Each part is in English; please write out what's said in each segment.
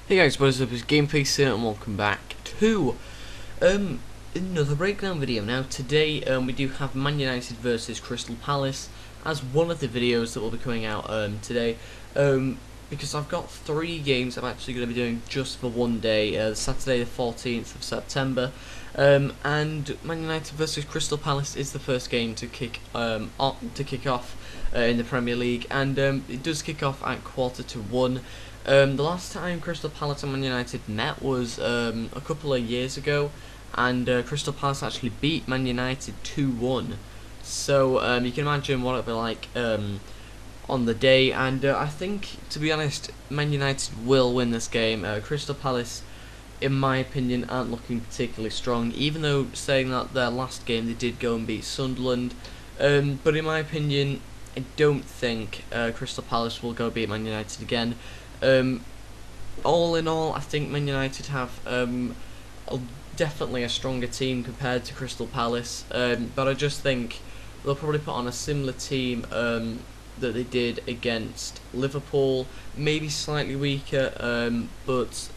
Hey guys, what is up? It's GameFace here and welcome back to another breakdown video. Now today we do have Man United versus Crystal Palace as one of the videos that will be coming out today, because I've got 3 games I'm actually going to be doing just for one day, Saturday the 14th of September, and Man United versus Crystal Palace is the first game to kick off in the Premier League, and it does kick off at 1:45. The last time Crystal Palace and Man United met was a couple of years ago, and Crystal Palace actually beat Man United 2-1. So you can imagine what it'll be like on the day, and I think, to be honest, Man United will win this game. Crystal Palace, in my opinion, aren't looking particularly strong, even though saying that their last game they did go and beat Sunderland. But in my opinion, I don't think Crystal Palace will go beat Man United again. All in all, I think Man United have definitely a stronger team compared to Crystal Palace, but I just think they'll probably put on a similar team that they did against Liverpool, maybe slightly weaker, but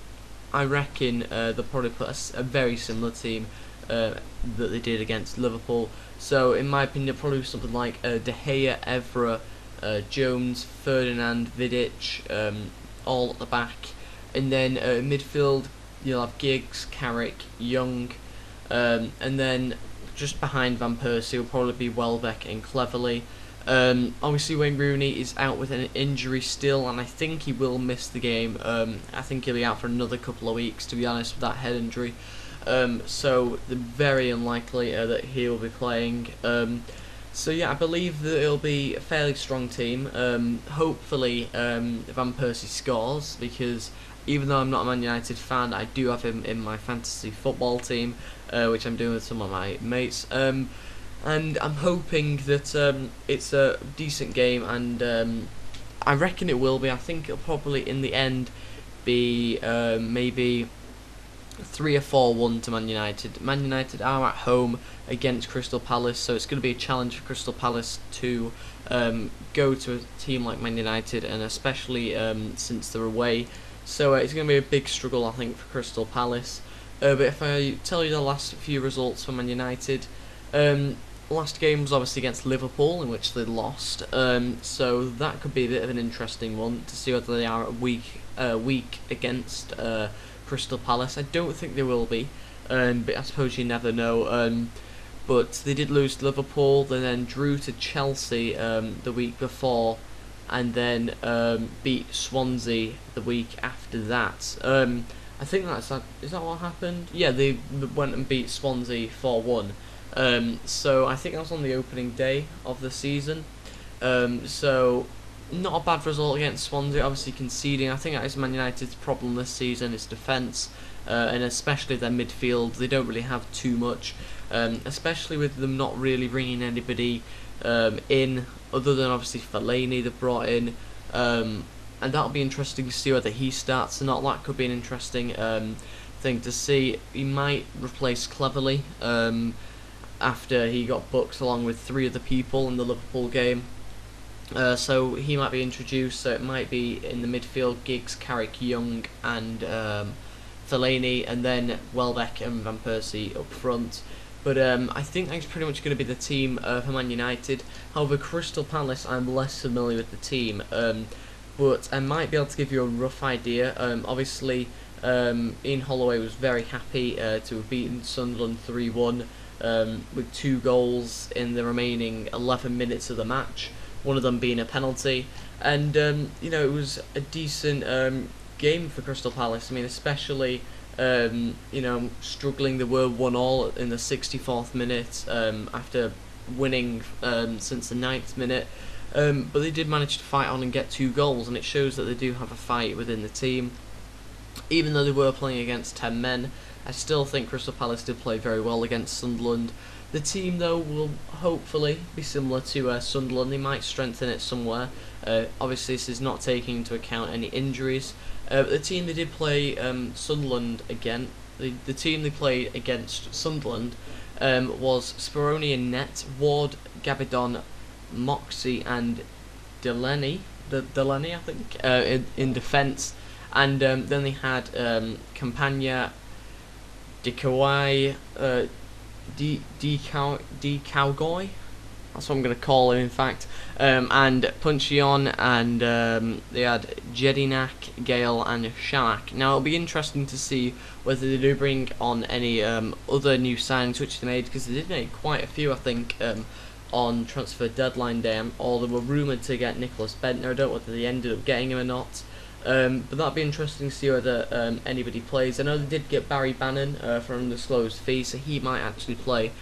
I reckon they'll probably put a very similar team that they did against Liverpool. So in my opinion, probably something like De Gea, Evra, Jones, Ferdinand, Vidic, all at the back, and then midfield you'll have Giggs, Carrick, Young, and then just behind Van Persie will probably be Welbeck and Cleverley. Obviously Wayne Rooney is out with an injury still, and I think he will miss the game. I think he'll be out for another couple of weeks, to be honest, with that head injury. So they're very unlikely that he will be playing. So yeah, I believe that it'll be a fairly strong team. Hopefully Van Persie scores, because even though I'm not a Man United fan, I do have him in my fantasy football team, which I'm doing with some of my mates. And I'm hoping that it's a decent game, and I reckon it will be. I think it'll probably in the end be maybe 3 or 4-1 to Man United. Man United are at home against Crystal Palace, so it's going to be a challenge for Crystal Palace to go to a team like Man United, and especially since they're away. So it's going to be a big struggle, I think, for Crystal Palace. But if I tell you the last few results for Man United, last game was obviously against Liverpool, in which they lost. So that could be a bit of an interesting one to see whether they are weak against Crystal Palace. I don't think they will be, but I suppose you never know. But they did lose to Liverpool, they then drew to Chelsea the week before, and then beat Swansea the week after that. I think is that what happened? Yeah, they went and beat Swansea 4-1. So I think that was on the opening day of the season. So not a bad result against Swansea, obviously conceding. I think that is Man United's problem this season, is defence, and especially their midfield. They don't really have too much, especially with them not really bringing anybody in, other than obviously Fellaini they've brought in, and that'll be interesting to see whether he starts or not. That could be an interesting thing to see. He might replace Cleverley after he got booked along with 3 other people in the Liverpool game. So he might be introduced, so it might be in the midfield Giggs, Carrick, Young and Fellaini, and then Welbeck and Van Persie up front. But I think that's pretty much going to be the team for Man United. However, Crystal Palace, I'm less familiar with the team, but I might be able to give you a rough idea. Obviously, Ian Holloway was very happy to have beaten Sunderland 3-1 with 2 goals in the remaining 11 minutes of the match, one of them being a penalty, and it was a decent game for Crystal Palace. I mean, especially struggling. They were 1-1 in the 64th minute after winning since the 9th minute, but they did manage to fight on and get 2 goals, and it shows that they do have a fight within the team. Even though they were playing against 10 men, I still think Crystal Palace did play very well against Sunderland. The team, though, will hopefully be similar to Sunderland. They might strengthen it somewhere. Obviously, this is not taking into account any injuries. But the team they did play Sunderland again, the team they played against Sunderland was Speroni in net, Ward, Gabidon, Moxey and Delaney, I think, in defence. And then they had Campagna, Dikawai, Cowgoy. That's what I'm going to call him, in fact. And Puncheon, and they had Jedinak, Gale, and Shamak. Now, it'll be interesting to see whether they do bring on any other new signings which they made, because they did make quite a few, I think, on transfer deadline day, or they were rumoured to get Nicholas Bentner. I don't know whether they ended up getting him or not. But that'd be interesting to see whether anybody plays. I know they did get Barry Bannon for an undisclosed fee, so he might actually play.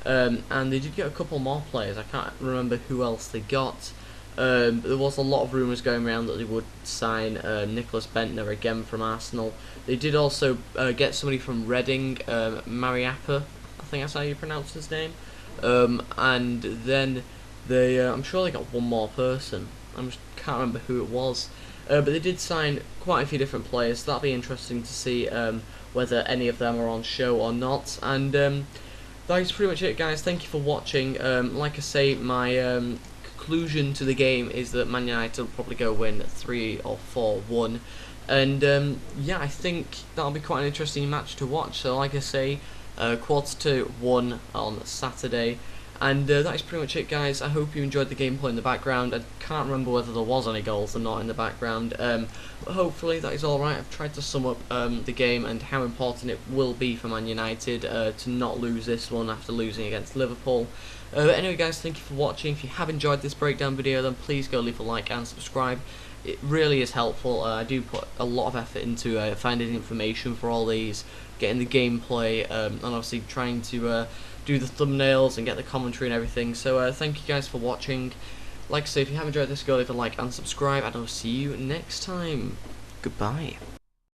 And they did get a couple more players. I can't remember who else they got. But there was a lot of rumours going around that they would sign Nicholas Bentner again from Arsenal. They did also get somebody from Reading, Mariappa, I think that's how you pronounce his name. And then they, I'm sure they got one more person. I just can't remember who it was. But they did sign quite a few different players, so that'll be interesting to see whether any of them are on show or not. And that is pretty much it, guys. Thank you for watching. Like I say, my conclusion to the game is that Man United will probably go win 3 or 4-1. And yeah, I think that'll be quite an interesting match to watch. So like I say, 1:45 on Saturday. And that is pretty much it, guys. I hope you enjoyed the gameplay in the background. I can't remember whether there was any goals or not in the background, but hopefully that is alright. I've tried to sum up the game and how important it will be for Man United to not lose this one after losing against Liverpool. But anyway, guys, thank you for watching. If you have enjoyed this breakdown video, then please go leave a like and subscribe. It really is helpful. I do put a lot of effort into finding information for all these, getting the gameplay, and obviously trying to do the thumbnails and get the commentary and everything. So thank you guys for watching. Like I say, if you have enjoyed this, go leave a like and subscribe, and I'll see you next time. Goodbye.